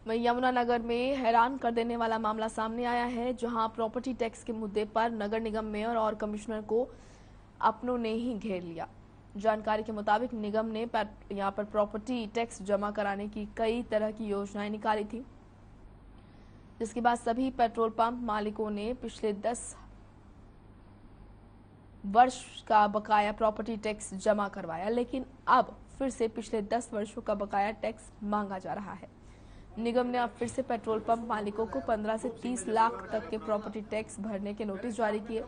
वहीं यमुनानगर में हैरान कर देने वाला मामला सामने आया है, जहां प्रॉपर्टी टैक्स के मुद्दे पर नगर निगम मेयर और कमिश्नर को अपनों ने ही घेर लिया। जानकारी के मुताबिक निगम ने यहां पर प्रॉपर्टी टैक्स जमा कराने की कई तरह की योजनाएं निकाली थी, जिसके बाद सभी पेट्रोल पंप मालिकों ने पिछले 10 वर्ष का बकाया प्रॉपर्टी टैक्स जमा करवाया, लेकिन अब फिर से पिछले 10 वर्षों का बकाया टैक्स मांगा जा रहा है। निगम ने अब फिर से पेट्रोल पंप मालिकों को 15 से 30 लाख तक के प्रॉपर्टी टैक्स भरने के नोटिस जारी किए,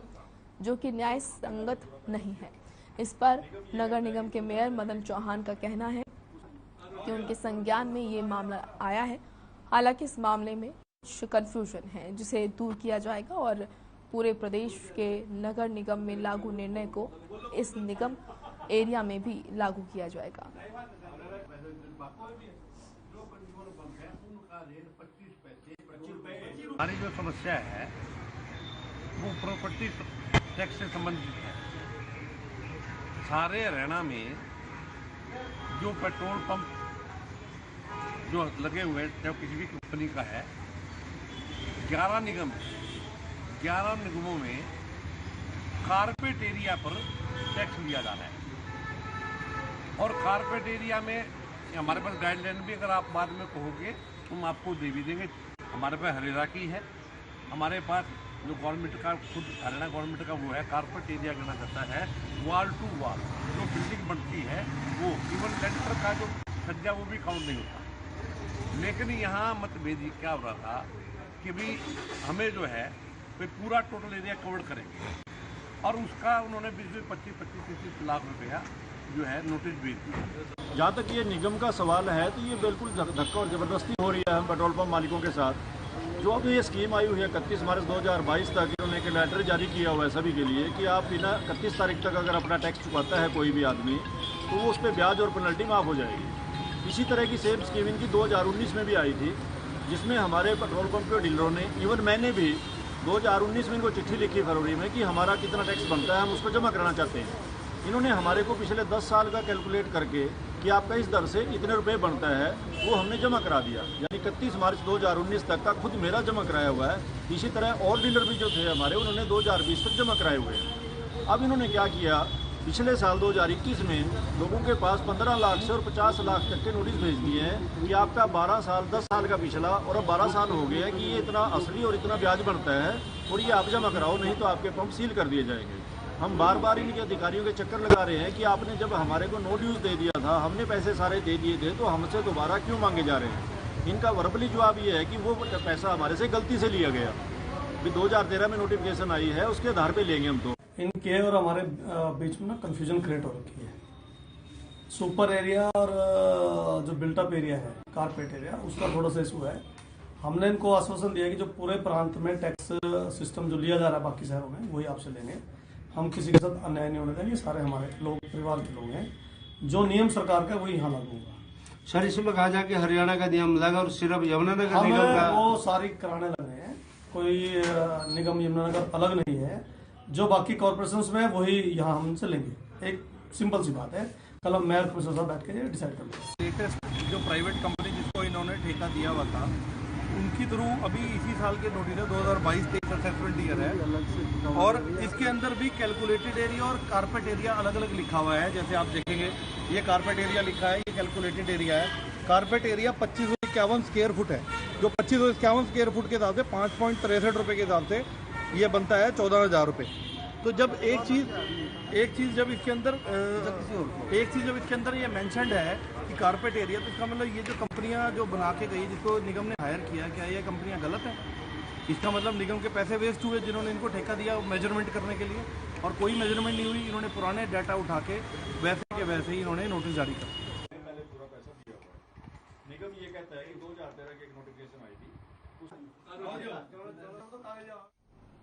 जो कि न्याय संगत नहीं है। इस पर नगर निगम के मेयर मदन चौहान का कहना है कि उनके संज्ञान में ये मामला आया है। हालांकि इस मामले में कुछ कंफ्यूजन है, जिसे दूर किया जाएगा और पूरे प्रदेश के नगर निगम में लागू निर्णय को इस निगम एरिया में भी लागू किया जाएगा। हमारी जो समस्या है वो प्रॉपर्टी टैक्स से संबंधित है। सारे हरियाणा में जो पेट्रोल पंप जो लगे हुए चाहे किसी भी कंपनी का है, 11 निगम है। 11 निगमों में कारपेट एरिया पर टैक्स लिया जा रहा है और कारपेट एरिया में हमारे पास गाइडलाइन भी अगर आप बाद में कहोगे हम आपको दे भी देंगे। हमारे पास हरेरा की है, हमारे पास जो गवर्नमेंट का खुद हरियाणा गवर्नमेंट का वो है, कारपेट एरिया कहना जाता है। वॉल टू वॉल जो बिल्डिंग बनती है वो इवन लेंटर का जो सज्जा वो भी काउंट नहीं होता। लेकिन यहाँ मतभेद क्या हो रहा था कि भाई हमें जो है कोई पूरा टोटल एरिया कवर करेंगे और उसका उन्होंने 20-25-30 लाख रुपया जो है नोटिस भेज दिया। जहाँ तक ये निगम का सवाल है तो ये बिल्कुल धक्का और ज़बरदस्ती हो रही है हम पेट्रोल पंप मालिकों के साथ। जो अब ये स्कीम आई हुई है 31 मार्च 2022 तक, इन्होंने एक लेटर जारी किया हुआ है सभी के लिए कि आप बिना 31 तारीख तक अगर अपना टैक्स चुकाता है कोई भी आदमी तो वो उस पर ब्याज और पेनल्टी माफ़ हो जाएगी। इसी तरह की सेम स्कीम इनकी 2019 में भी आई थी, जिसमें हमारे पेट्रोल पंप के डीलरों ने, इवन मैंने भी 2019 में इनको चिट्ठी लिखी फरवरी में कि हमारा कितना टैक्स बनता है, हम उसको जमा कराना चाहते हैं। इन्होंने हमारे को पिछले 10 साल का कैलकुलेट करके कि आपका इस दर से इतने रुपए बनता है वो हमने जमा करा दिया। यानी 31 मार्च 2019 तक का खुद मेरा जमा कराया हुआ है। इसी तरह और डीलर भी जो थे हमारे, उन्होंने 2020 तक जमा कराए हुए हैं। अब इन्होंने क्या किया, पिछले साल 2021 में लोगों के पास 15 लाख से और 50 लाख तक के नोटिस भेज दिए हैं कि आपका 12 साल 10 साल का पिछला और अब 12 साल हो गए हैं कि ये इतना असली और इतना ब्याज बनता है और ये आप जमा कराओ, नहीं तो आपके पंप सील कर दिए जाएंगे। हम बार बार इनके अधिकारियों के चक्कर लगा रहे हैं कि आपने जब हमारे को नो ड्यूज दे दिया था, हमने पैसे सारे दे दिए थे, तो हमसे दोबारा क्यों मांगे जा रहे हैं। इनका वर्बली जवाब ये है कि वो पैसा हमारे से गलती से लिया गया। अभी 2013 में नोटिफिकेशन आई है, उसके आधार पे लेंगे हम। तो इनके और हमारे बीच में ना कन्फ्यूजन क्रिएट हो रखी है। सुपर एरिया और जो बिल्टअप एरिया है कारपेट एरिया, उसका थोड़ा सा इशू है। हमने इनको आश्वासन दिया कि जो पूरे प्रांत में टैक्स सिस्टम जो लिया जा रहा है बाकी शहरों में वही आपसे लेंगे। हम किसी के साथ अन्याय नहीं होने देंगे। सारे हमारे लोग परिवार के लोग हैं, जो नियम सरकार का वही यहाँ लागू होगा। सर इसमें कहा जाए कि हरियाणा का नियम लगा और सिर्फ यमुनानगर निगम का वो सारी कराने लगे हैं। कोई निगम यमुनानगर अलग नहीं है, जो बाकी कॉर्पोरेशंस में वही यहाँ हमसे लेंगे। एक सिंपल सी बात है, कल हम मेयर कमिश्नर साहब बैठ के डिसाइड कर लेंगे। लेटेस्ट जो प्राइवेट कंपनी जिसको इन्होंने ठेका दिया हुआ था, उनकी थ्रू अभी इसी साल के नोटिस है 2022-23 असेसमेंट ईयर है और इसके अंदर भी कैलकुलेटेड एरिया और कारपेट एरिया अलग अलग लिखा हुआ है। जैसे आप देखेंगे ये कारपेट एरिया लिखा है, ये कैलकुलेटेड एरिया है। कारपेट एरिया 2551 स्क्वायर फुट है, जो 2551 स्क्वायर फुट के हिसाब से 5.63 रुपये के हिसाब से ये बनता है 14,000 रुपये। तो जब एक चीज़ जब इसके अंदर ये मेंशन्ड है कि कारपेट एरिया, तो इसका मतलब ये जो कंपनियां जो बना के गई, जिसको निगम ने हायर किया, क्या ये कंपनियां गलत हैं? इसका मतलब निगम के पैसे वेस्ट हुए जिन्होंने इनको ठेका दिया मेजरमेंट करने के लिए, और कोई मेजरमेंट नहीं हुई। इन्होंने पुराने डाटा उठा के वैसे के वैसे ही इन्होंने नोटिस जारी कर दिया। पहले पूरा पैसा दिया हुआ है। निगम ये कहता है कि 2013 की एक नोटिफिकेशन आई थी